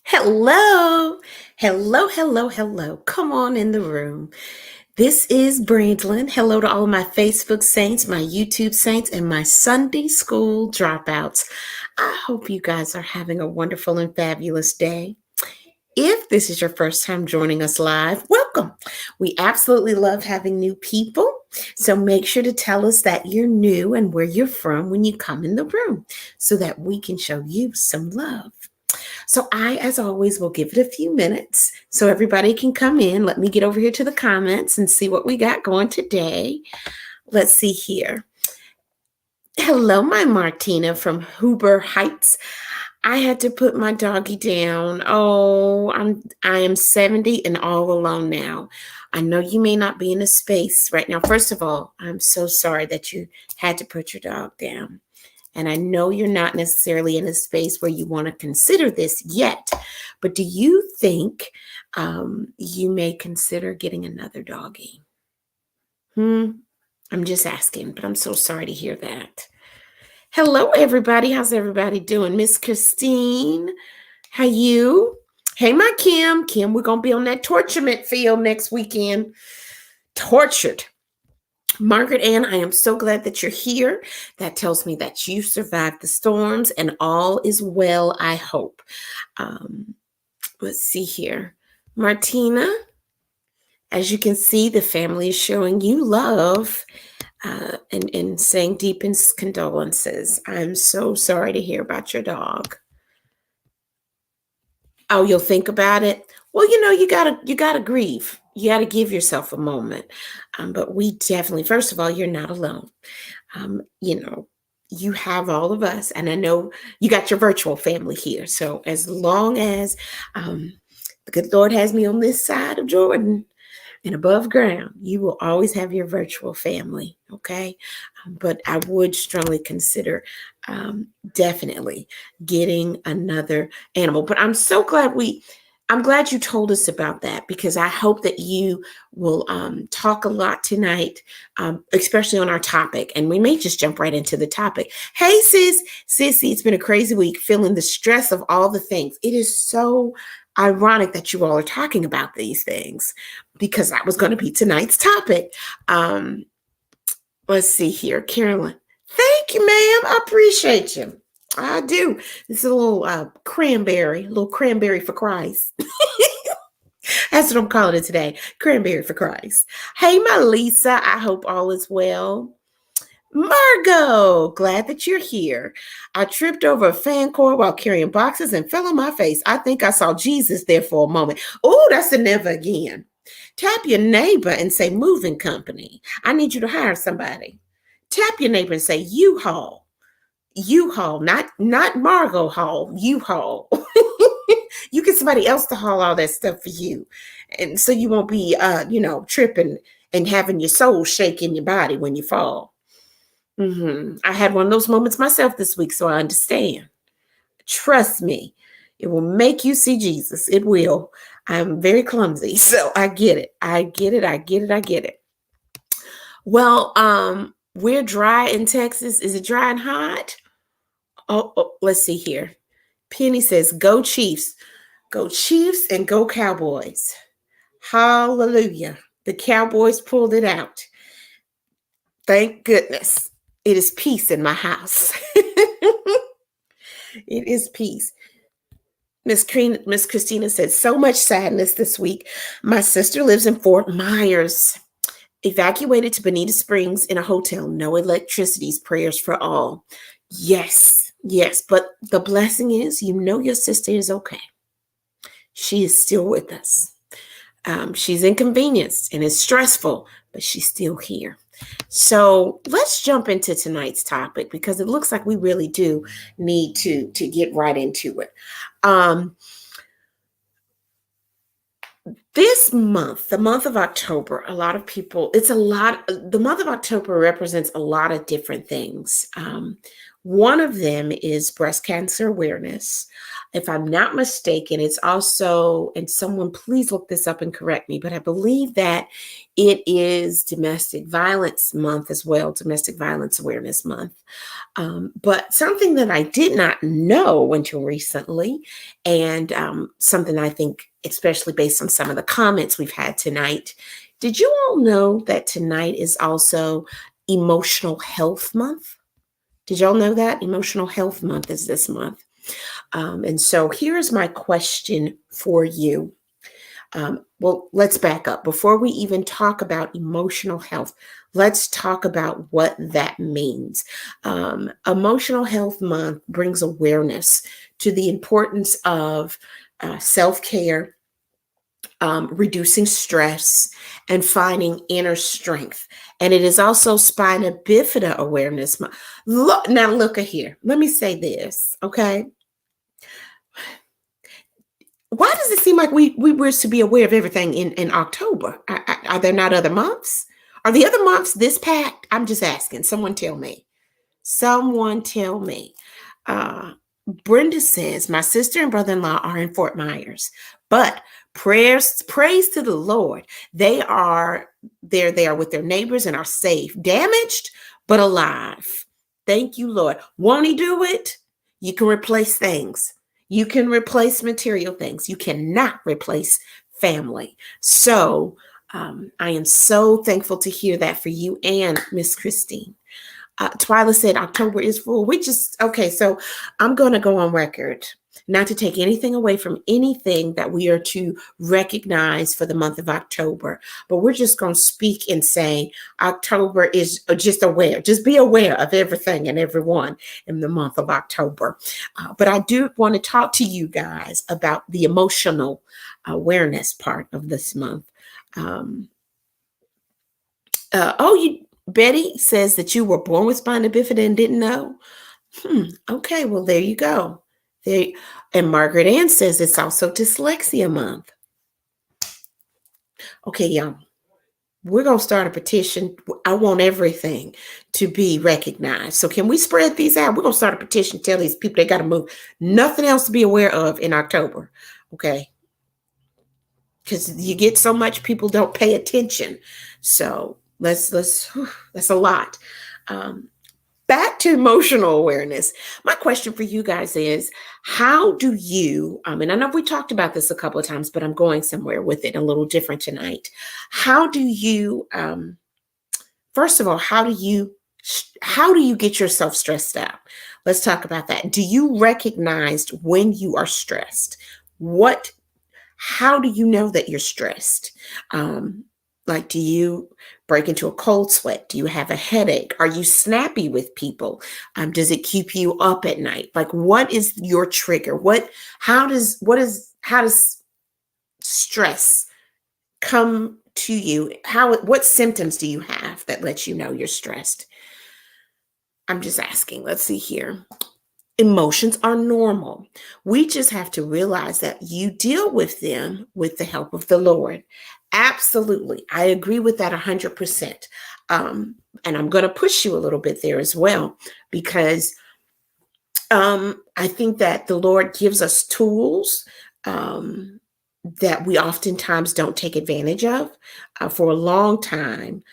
Hello, hello. Come on in the room. This is Brandlin. Hello to all of my Facebook saints, my YouTube saints, and my Sunday school dropouts. I hope you guys are having a wonderful and fabulous day. If this is your first time joining us live, welcome. We absolutely love having new people. So make sure to tell us that you're new and where you're from when you come in the room so that we can show you some love. So I, as always, will give it a few minutes so everybody can come in. Let me get over here to the comments and see what we got going today. Let's see here. Hello, my Martina from Huber Heights. I had to put my doggy down. Oh, I am 70 and all alone now. I know you may not be in a space right now. First of all, I'm so sorry that you had to put your dog down. And I know you're not necessarily in a space where you want to consider this yet, but do you think you may consider getting another doggy? I'm just asking, but I'm so sorry to hear that. Hello, everybody. How's everybody doing? Miss Christine, how you? Hey, my Kim. Kim, we're going to be on that torturement field next weekend. Tortured. Margaret Ann, I am so glad that you're here. That tells me that you survived the storms and all is well, I hope. Let's see here. Martina, as you can see, the family is showing you love and saying deepest condolences. I'm so sorry to hear about your dog. Oh, you'll think about it? Well, you gotta grieve. You gotta give yourself a moment. But we definitely, first of all, you're not alone. You have all of us, and I know you got your virtual family here. So as long as the good Lord has me on this side of Jordan and above ground, you will always have your virtual family. Okay. But I would strongly consider definitely getting another animal. But I'm so glad I'm glad you told us about that, because I hope that you will talk a lot tonight, especially on our topic. And we may just jump right into the topic. Hey, Sissy, it's been a crazy week, feeling the stress of all the things. It is so ironic that you all are talking about these things, because that was going to be tonight's topic. Let's see here. Carolyn, thank you, ma'am. I appreciate you. I do. This is a little cranberry for Christ. That's what I'm calling it today. Cranberry for Christ. Hey, my Lisa. I hope all is well. Margot, glad that you're here. I tripped over a fan cord while carrying boxes and fell on my face. I think I saw Jesus there for a moment. Oh, that's a never again. Tap your neighbor and say, moving company. I need you to hire somebody. Tap your neighbor and say, U-Haul. U-Haul, not Margot Hall, U-Haul. You get somebody else to haul all that stuff for you. And so you won't be, tripping and having your soul shake in your body when you fall. I had one of those moments myself this week, so I understand. Trust me, it will make you see Jesus. It will. I'm very clumsy, so I get it. Well, we're dry in Texas. Is it dry and hot? Oh, let's see here. Penny says, go Chiefs. Go Chiefs and go Cowboys. Hallelujah. The Cowboys pulled it out. Thank goodness. It is peace in my house. It is peace. Miss Christina said, so much sadness this week. My sister lives in Fort Myers. Evacuated to Bonita Springs in a hotel. No electricities. Prayers for all. Yes. But the blessing is, your sister is okay. She is still with us. She's inconvenienced and it's stressful, but she's still here. So let's jump into tonight's topic, because it looks like we really do need to get right into it. This month, the month of October, the month of October represents a lot of different things. One of them is breast cancer awareness. If I'm not mistaken, it's also, and someone please look this up and correct me, but I believe that it is Domestic Violence Month as well, Domestic Violence Awareness Month. But something that I did not know until recently, and something I think, especially based on some of the comments we've had tonight, did you all know that tonight is also Emotional Health Month? Did y'all know that? Emotional Health Month is this month. And so here's my question for you. Well, let's back up. Before we even talk about emotional health, let's talk about what that means. Emotional Health Month brings awareness to the importance of self-care, reducing stress, and finding inner strength. And it is also Spina Bifida Awareness Month. Look at here. Let me say this, okay? Why does it seem like we were to be aware of everything in October? Are there not other months? Are the other months this packed? I'm just asking. Someone tell me. Someone tell me. Uh, Brenda says, my sister and brother-in-law are in Fort Myers, but praise to the Lord. They are there with their neighbors and are safe, damaged, but alive. Thank you, Lord. Won't he do it? You can replace things. You can replace material things. You cannot replace family. So I am so thankful to hear that for you and Miss Christine. Twyla said October is full. Okay, so I'm going to go on record, not to take anything away from anything that we are to recognize for the month of October, but we're just going to speak and say October is just aware. Just be aware of everything and everyone in the month of October. But I do want to talk to you guys about the emotional awareness part of this month. Betty says that you were born with spina bifida and didn't know. Okay, well, there you go. And Margaret Ann says it's also Dyslexia Month. Okay, y'all, we're going to start a petition. I want everything to be recognized. So can we spread these out? We're going to start a petition, tell these people they got to move. Nothing else to be aware of in October, okay? Because you get so much, people don't pay attention. So that's a lot. Back to emotional awareness. My question for you guys is, how do you, and I know we talked about this a couple of times, but I'm going somewhere with it a little different tonight. How do you, first of all, how do you get yourself stressed out? Let's talk about that. Do you recognize when you are stressed? How do you know that you're stressed? Like, do you break into a cold sweat? Do you have a headache? Are you snappy with people? Does it keep you up at night? Like, what is your trigger? How does stress come to you? What symptoms do you have that lets you know you're stressed? I'm just asking. Let's see here. Emotions are normal. We just have to realize that you deal with them with the help of the Lord. Absolutely. I agree with that 100%. And I'm going to push you a little bit there as well, because I think that the Lord gives us tools that we oftentimes don't take advantage of. For a long time,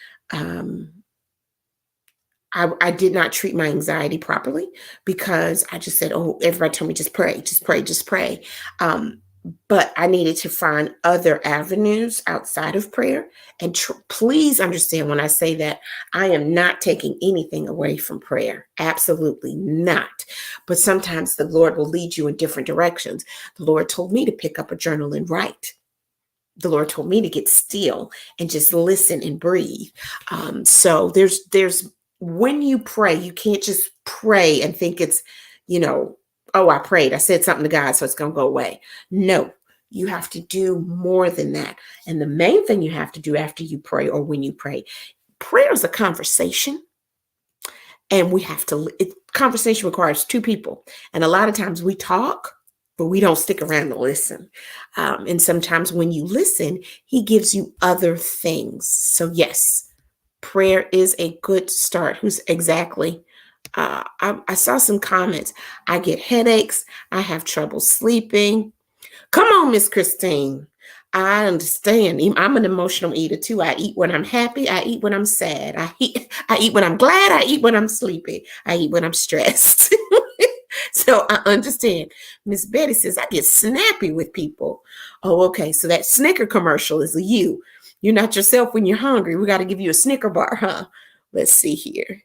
I did not treat my anxiety properly because I just said, oh, everybody told me just pray, just pray, just pray. But I needed to find other avenues outside of prayer. And please understand when I say that, I am not taking anything away from prayer. Absolutely not. But sometimes the Lord will lead you in different directions. The Lord told me to pick up a journal and write. The Lord told me to get still and just listen and breathe. So there's when you pray, you can't just pray and think it's, oh, I prayed, I said something to God, so it's going to go away. No, you have to do more than that. And the main thing you have to do after you pray, or when you pray, prayer is a conversation. And conversation requires two people. And a lot of times we talk, but we don't stick around to listen. And sometimes when you listen, he gives you other things. So yes, prayer is a good start. Who's exactly? I saw some comments. I get headaches. I have trouble sleeping. Come on, Miss Christine. I understand. I'm an emotional eater too. I eat when I'm happy. I eat when I'm sad. I eat when I'm glad. I eat when I'm sleepy. I eat when I'm stressed. So I understand. Miss Betty says I get snappy with people. Oh, okay. So that Snicker commercial is you. You're not yourself when you're hungry. We got to give you a Snicker bar, huh? Let's see here.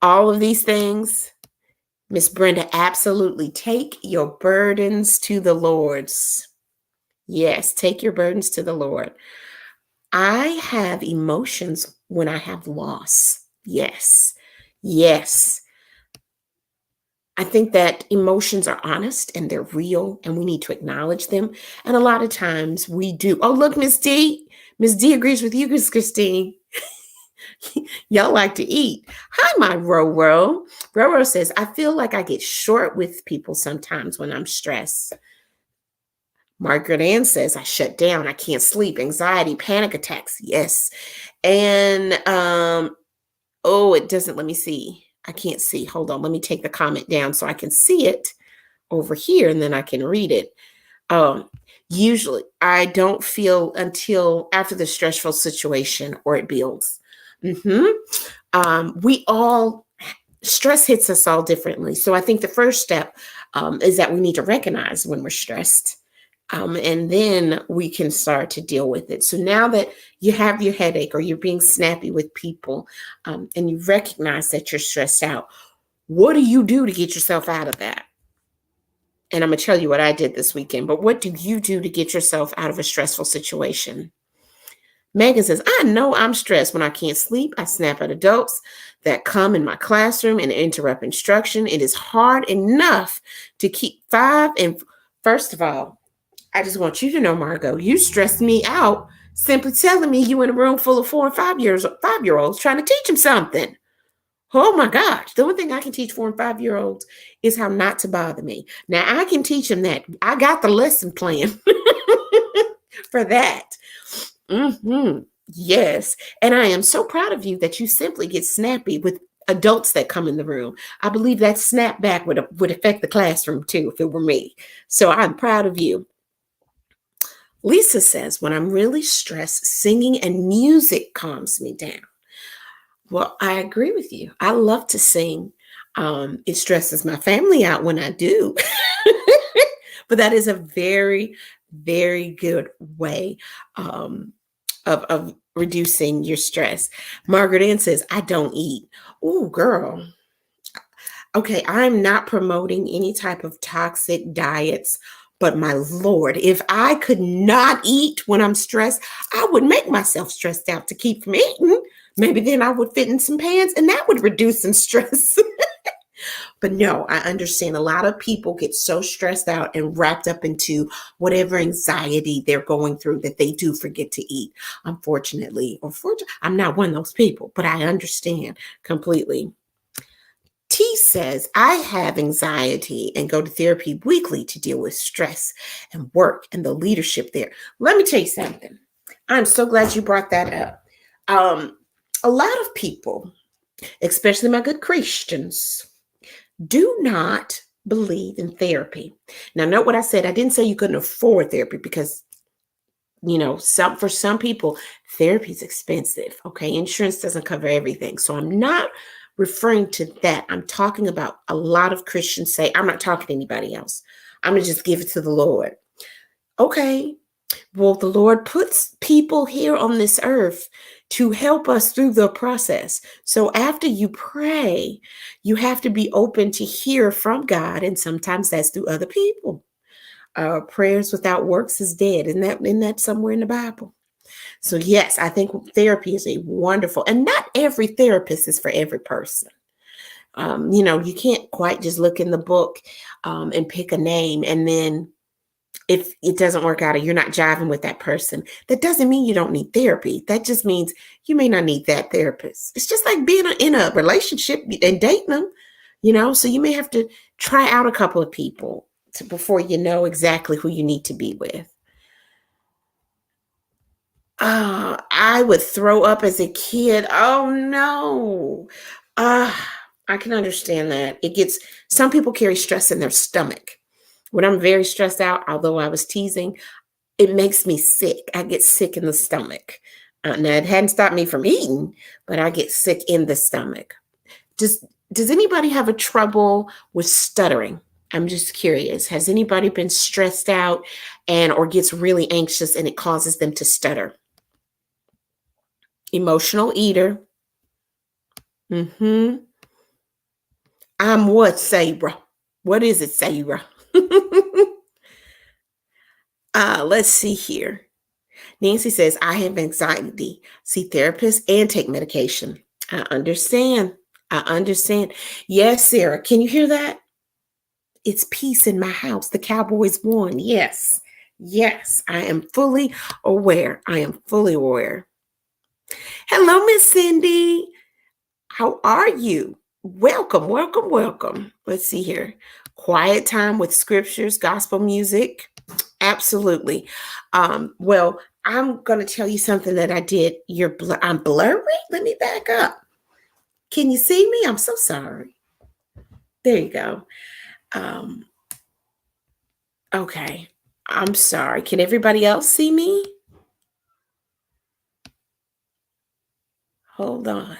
All of these things, Miss Brenda, absolutely take your burdens to the Lord's. Yes, take your burdens to the Lord. I have emotions when I have loss. Yes. Yes. I think that emotions are honest and they're real and we need to acknowledge them. And a lot of times we do. Oh, look, Miss D. Miss D agrees with you, Miss Christine. Y'all like to eat. Hi, my Roro. Roro says, I feel like I get short with people sometimes when I'm stressed. Margaret Ann says, I shut down. I can't sleep. Anxiety, panic attacks. Yes. And, oh, it doesn't. Let me see. I can't see. Hold on. Let me take the comment down so I can see it over here and then I can read it. Usually I don't feel until after the stressful situation or it builds. We all, stress hits us all differently. So I think the first step is that we need to recognize when we're stressed. And then we can start to deal with it. So now that you have your headache or you're being snappy with people and you recognize that you're stressed out, what do you do to get yourself out of that? And I'm going to tell you what I did this weekend, but what do you do to get yourself out of a stressful situation? Megan says, I know I'm stressed when I can't sleep. I snap at adults that come in my classroom and interrupt instruction. It is hard enough to keep five. And first of all, I just want you to know, Margot, you stressed me out simply telling me you in a room full of 4 and 5-year-olds trying to teach them something. Oh my gosh. The only thing I can teach 4 and 5-year-olds is how not to bother me. Now I can teach them that. I got the lesson plan for that. Yes. And I am so proud of you that you simply get snappy with adults that come in the room. I believe that snap back would affect the classroom too if it were me. So I'm proud of you. Lisa says, when I'm really stressed, singing and music calms me down. Well, I agree with you. I love to sing. It stresses my family out when I do. But that is a very, very good way of reducing your stress. Margaret Ann says, I don't eat. Oh, girl. Okay, I'm not promoting any type of toxic diets, but my Lord, if I could not eat when I'm stressed, I would make myself stressed out to keep from eating. Maybe then I would fit in some pants and that would reduce some stress. But no, I understand a lot of people get so stressed out and wrapped up into whatever anxiety they're going through that they do forget to eat. Unfortunately, I'm not one of those people, but I understand completely. T says, I have anxiety and go to therapy weekly to deal with stress and work and the leadership there. Let me tell you something. I'm so glad you brought that up. A lot of people, especially my good Christians, do not believe in therapy. Now, note what I said. I didn't say you couldn't afford therapy because, for some people, therapy is expensive. Okay. Insurance doesn't cover everything. So I'm not referring to that. I'm talking about a lot of Christians say, I'm not talking to anybody else. I'm going to just give it to the Lord. Okay. Well, the Lord puts people here on this earth to help us through the process. So after you pray, you have to be open to hear from God. And sometimes that's through other people. Prayers without works is dead. Isn't that somewhere in the Bible? So yes, I think therapy is a wonderful, and not every therapist is for every person. You can't quite just look in the book and pick a name and then if it doesn't work out or you're not jiving with that person, that doesn't mean you don't need therapy. That just means you may not need that therapist. It's just like being in a relationship and dating them, so you may have to try out a couple of people before you know exactly who you need to be with. I would throw up as a kid. Oh no. I can understand that. Some people carry stress in their stomach. When I'm very stressed out, although I was teasing, it makes me sick. I get sick in the stomach. Now, it hadn't stopped me from eating, but I get sick in the stomach. Does does anybody have a trouble with stuttering? I'm just curious. Has anybody been stressed out and or gets really anxious and it causes them to stutter? Emotional eater. Mm-hmm. I'm what, Sarah? What is it, Sarah? Let's see here. Nancy says, I have anxiety, see therapists, and take medication. I understand. I understand. Yes, Sarah, can you hear that? It's peace in my house. The Cowboys won. Yes. Yes, I am fully aware. I am fully aware. Hello, Miss Cindy. How are you? Welcome, welcome, welcome. Let's see here. Quiet time with scriptures, gospel music. Absolutely. Well, I'm going to tell you something that I did. I'm blurry. Let me back up. Can you see me? I'm so sorry. There you go. Um, okay. I'm sorry. Can everybody else see me? Hold on.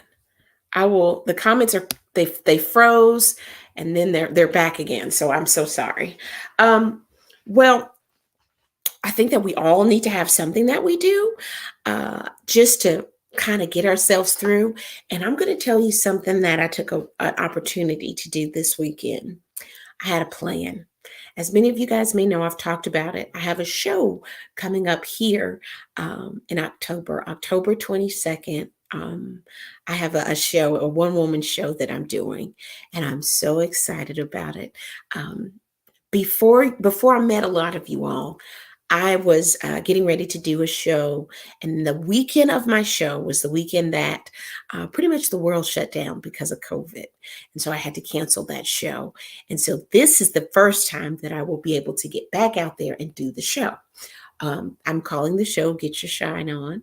I will. The comments are they froze, and then they're back again. So I'm so sorry. Well, I think that we all need to have something that we do just to kind of get ourselves through. And I'm going to tell you something that I took an opportunity to do this weekend. I had a plan. As many of you guys may know, I've talked about it. I have a show coming up here in October 22nd. I have a show, a one woman show that I'm doing, and I'm so excited about it. Before I met a lot of you all, I was getting ready to do a show, and the weekend of my show was the weekend that pretty much the world shut down because of COVID. And so I had to cancel that show. And so this is the first time that I will be able to get back out there and do the show. I'm calling the show Get Your Shine On.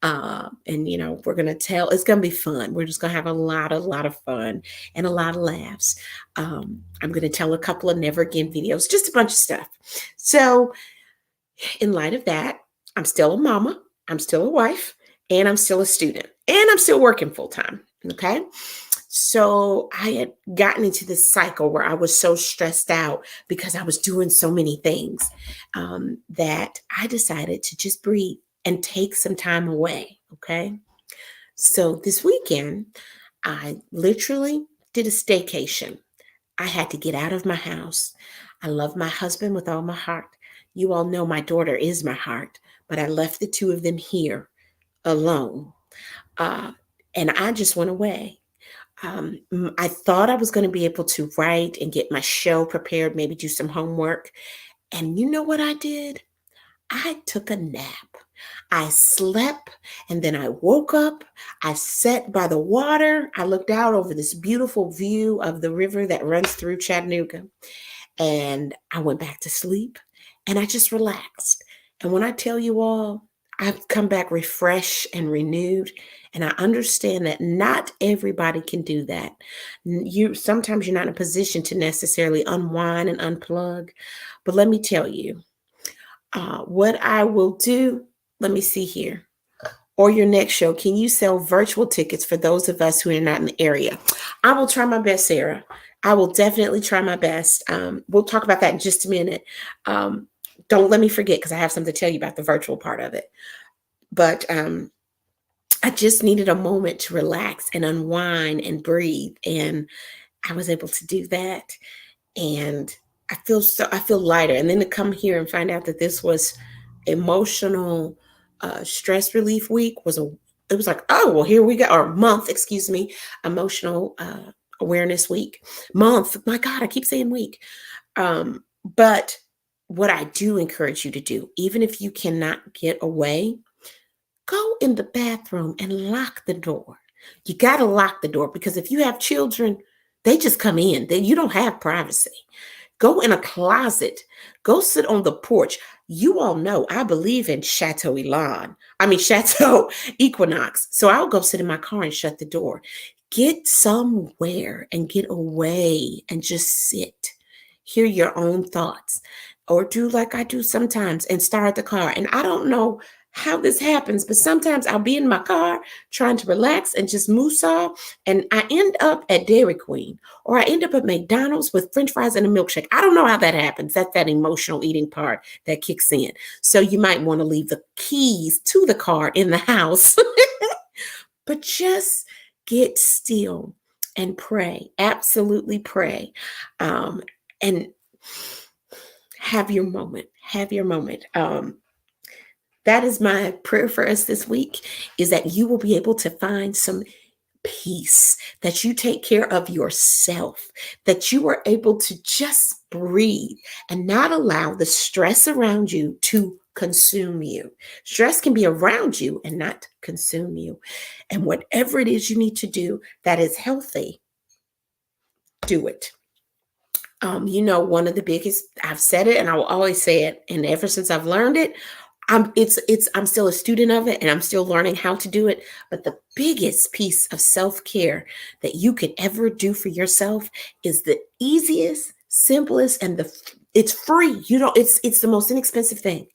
And, we're going to it's going to be fun. We're just going to have a lot of fun and a lot of laughs. I'm going to tell a couple of never again videos, just a bunch of stuff. So, in light of that, I'm still a mama, I'm still a wife, and I'm still a student, and I'm still working full time. Okay. So I had gotten into this cycle where I was so stressed out because I was doing so many things that I decided to just breathe and take some time away. Okay. So this weekend, I literally did a staycation. I had to get out of my house. I love my husband with all my heart. You all know my daughter is my heart, but I left the two of them here alone. Uh, and I just went away. I thought I was going to be able to write and get my show prepared, maybe do some homework. And you know what I did? I took a nap. I slept and then I woke up. I sat by the water. I looked out over this beautiful view of the river that runs through Chattanooga. And I went back to sleep and I just relaxed. And when I tell you all, I've come back refreshed and renewed. And I understand that not everybody can do that. Sometimes you're not in a position to necessarily unwind and unplug. But let me tell you, what I will do, let me see here. Or your next show, can you sell virtual tickets for those of us who are not in the area? I will try my best, Sarah. I will definitely try my best. We'll talk about that in just a minute. Don't let me forget because I have something to tell you about the virtual part of it. But I just needed a moment to relax and unwind and breathe. And I was able to do that. And I feel lighter. And then to come here and find out that this was emotional stress relief week it was like, oh, well, here we go. Or month, excuse me, emotional awareness week. Month. My God, I keep saying week. But what I do encourage you to do, even if you cannot get away, go in the bathroom and lock the door. You got to lock the door because if you have children, they just come in. You don't have privacy. Go in a closet. Go sit on the porch. You all know I believe in Chateau Equinox. So I'll go sit in my car and shut the door. Get somewhere and get away and just sit. Hear your own thoughts. Or do like I do sometimes and start the car. And I don't know how this happens, but sometimes I'll be in my car trying to relax and just moose-saw, and I end up at Dairy Queen or I end up at McDonald's with French fries and a milkshake. I don't know how that happens. That's that emotional eating part that kicks in. So you might want to leave the keys to the car in the house, but just get still and pray. Absolutely pray. And have your moment. Have your moment. That is my prayer for us this week, is that you will be able to find some peace, that you take care of yourself, that you are able to just breathe and not allow the stress around you to consume you. Stress can be around you and not consume you. And whatever it is you need to do that is healthy, do it. One of the biggest, I've said it and I will always say it, and ever since I've learned it, I'm still a student of it and I'm still learning how to do it. But the biggest piece of self-care that you could ever do for yourself is the easiest, simplest, and it's free. It's the most inexpensive thing.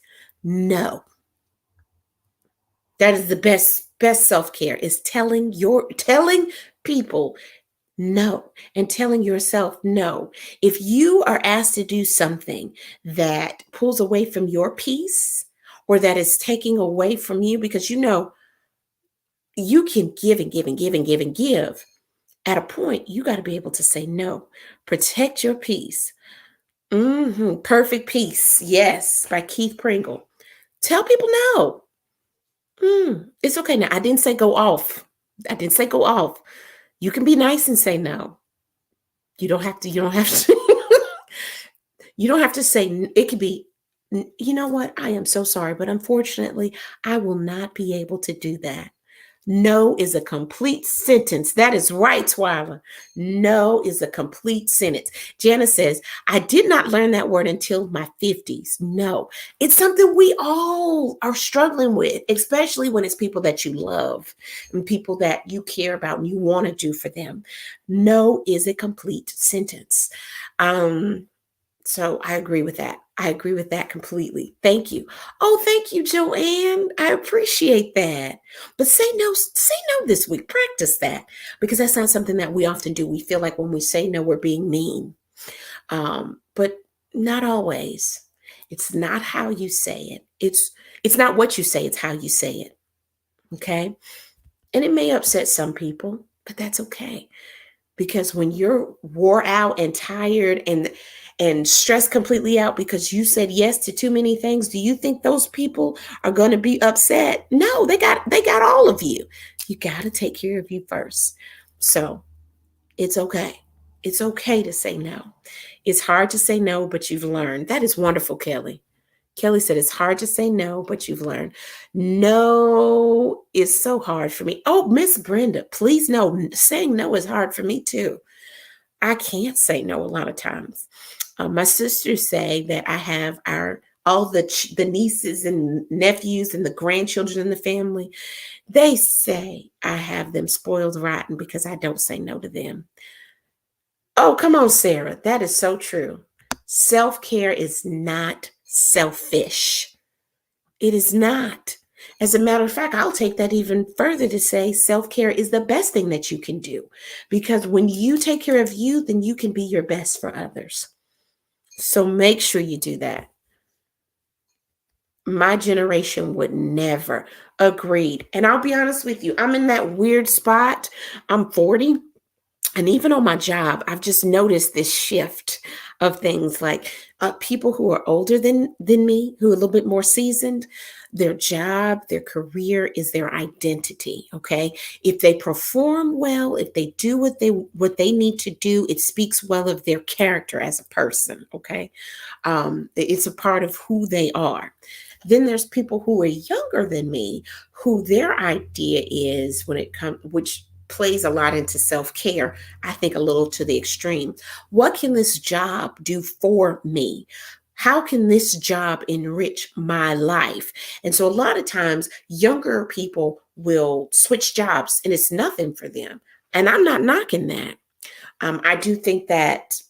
No. That is the best self-care, is telling people no, and telling yourself no. If you are asked to do something that pulls away from your peace or that is taking away from you, because you can give and give and give and give and give. At a point, you got to be able to say no. Protect your peace. Perfect Peace. Yes, by Keith Pringle. Tell people no. It's okay. Now, I didn't say go off. You can be nice and say no. You don't have to. You don't have to say, it could be, you know what? I am so sorry, but unfortunately, I will not be able to do that. No is a complete sentence. That is right, Twyla. No is a complete sentence. Janice says, I did not learn that word until my 50s. No, it's something we all are struggling with, especially when it's people that you love and people that you care about and you want to do for them. No is a complete sentence. So I agree with that. I agree with that completely. Thank you. Oh, thank you, Joanne. I appreciate that. But say no this week. Practice that, because that's not something that we often do. We feel like when we say no, we're being mean. But not always. It's not how you say it. It's not what you say, it's how you say it. Okay? And it may upset some people, but that's okay. Because when you're wore out and tired and stressed completely out because you said yes to too many things, do you think those people are going to be upset? No, they got all of you. You got to take care of you first. So it's okay. It's okay to say no. It's hard to say no, but you've learned. That is wonderful, Kelly. Kelly said, it's hard to say no, but you've learned. No is so hard for me. Oh, Miss Brenda, please know, saying no is hard for me too. I can't say no a lot of times. My sisters say that I have all the nieces and nephews and the grandchildren in the family. They say I have them spoiled rotten because I don't say no to them. Oh, come on, Sarah. That is so true. Self-care is not selfish. It is not. As a matter of fact, I'll take that even further to say self-care is the best thing that you can do, because when you take care of you, then you can be your best for others. So make sure you do that. My generation would never. Agreed. And I'll be honest with you, I'm in that weird spot. I'm 40. And even on my job, I've just noticed this shift of things like people who are older than me, who are a little bit more seasoned. Their job, their career is their identity. Okay. If they perform well, if they do what they need to do, it speaks well of their character as a person. Okay. It's a part of who they are. Then there's people who are younger than me, who their idea is, which plays a lot into self-care, I think a little to the extreme. What can this job do for me? How can this job enrich my life? And so a lot of times younger people will switch jobs and it's nothing for them. And I'm not knocking that. I do think that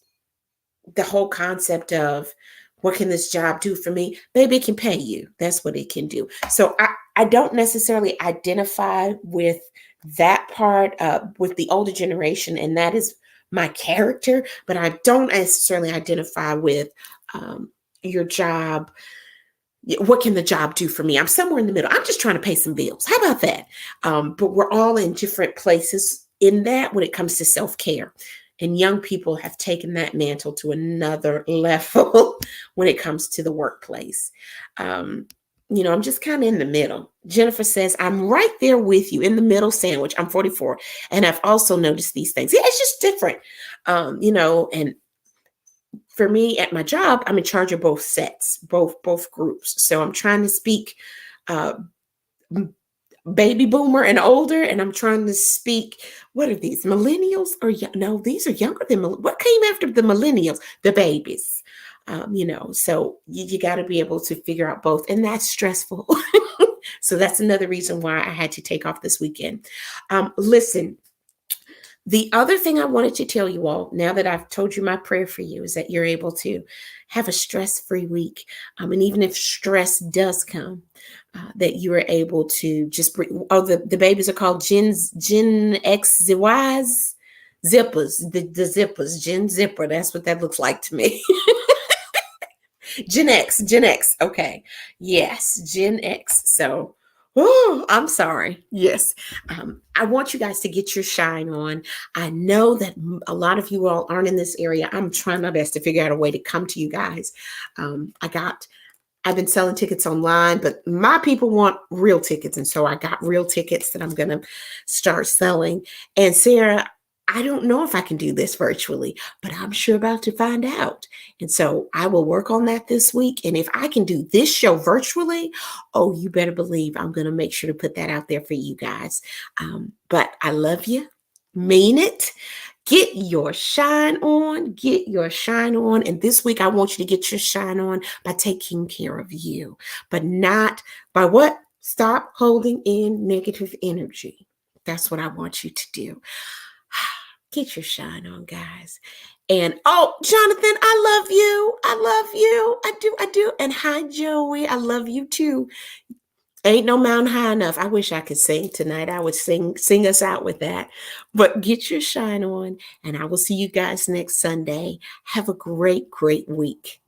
the whole concept of what can this job do for me? Baby, it can pay you. That's what it can do. So I don't necessarily identify with that part with the older generation, and that is my character, but I don't necessarily identify with your job. What can the job do for me? I'm somewhere in the middle. I'm just trying to pay some bills. How about that? But we're all in different places in that when it comes to self-care. And young people have taken that mantle to another level when it comes to the workplace. I'm just kind of in the middle. Jennifer says, I'm right there with you in the middle sandwich. I'm 44. And I've also noticed these things. Yeah, it's just different. And for me at my job, I'm in charge of both sets, both groups. So I'm trying to speak uh, baby boomer and older, and I'm trying to speak. What are these millennials? Or no, these are younger than what came after the millennials, the babies. So you got to be able to figure out both, and that's stressful. So that's another reason why I had to take off this weekend. Listen. The other thing I wanted to tell you all, now that I've told you my prayer for you, is that you're able to have a stress-free week. And even if stress does come, that you are able to just bring, the babies are called Gen X Ys, zippers, the zippers, Gen Zipper. That's what that looks like to me. Gen X. Okay. Yes, Gen X. So, oh, I'm sorry. Yes. I want you guys to get your shine on. I know that a lot of you all aren't in this area. I'm trying my best to figure out a way to come to you guys. I've been selling tickets online, but my people want real tickets. And so I got real tickets that I'm going to start selling. And Sarah, I don't know if I can do this virtually, but I'm sure about to find out. And so I will work on that this week. And if I can do this show virtually, oh, you better believe I'm going to make sure to put that out there for you guys. But I love you. Mean it. Get your shine on. Get your shine on. And this week, I want you to get your shine on by taking care of you, but not by what? Stop holding in negative energy. That's what I want you to do. Get your shine on, guys. And oh, Jonathan, I love you. I love you. I do. And hi, Joey. I love you too. Ain't no mountain high enough. I wish I could sing tonight. I would sing us out with that. But get your shine on, and I will see you guys next Sunday. Have a great, great week.